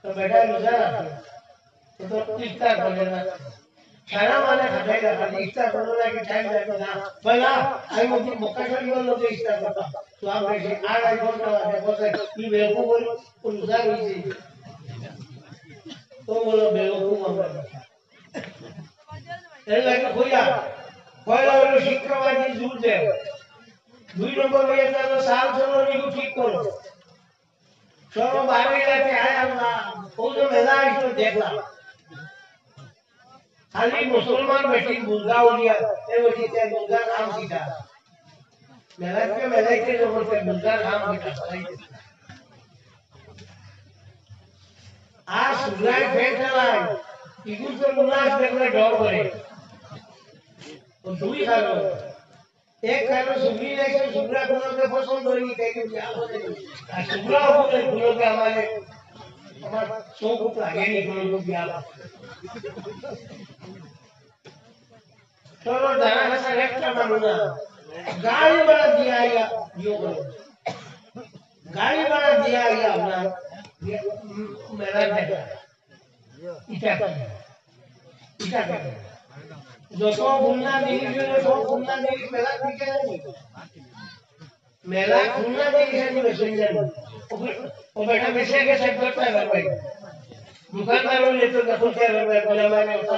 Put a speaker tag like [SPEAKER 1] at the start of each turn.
[SPEAKER 1] तो बेटा लुजा तो इफ्तार कर लेना खाना वाला खाते का खाली इफ्तार करने लगे टाइम लगता ना भला आई मुझे मक्का शरीफ वालों के इफ्तार करता तो आप ऐसे आड़ आई बोलता है बोलता ये बेवकूफ बोल लुजा हुई थी तो बोलो बेवकूफ हमारा ये लगे खोया खोया वालों शिक्षावादी दूर दे 2 नंबर में ये तो साल चलो नहीं को ठीक करो चलो 12 लाख आया ना वो जो मेला इसको देखला खाली मुसलमान बेटी मुर्गा हो गया ये बेटी ते मुर्गा नाम सीधा मेला के जो बोलते मुर्गा नाम सीधा आज सुनाई फेंकला इगुल तो मुलाज देखले डर करे और दुई खालो एक खालो सुगरी नहीं तो सुगरा को के पसंद होगी कहीं क्या बोले सुगरा को बोलो के हमारे हमारा सो को लागे नहीं बोलो क्या चलो जाना से एक्स्ट्रा मानूंगा गाड़ी बड़ा दिया आएगा यो करो गाड़ी बड़ा दिया आएगा अपना मेरा देखा इटा जो तो भूलना नहीं जो तो भूलना नहीं मेला ठीक है नहीं मेला भूलना नहीं है नहीं सुन वो बेटा पैसे के सब करता है भाई दुकानदारों ने तो दखल कर रहा है बोला मैंने होता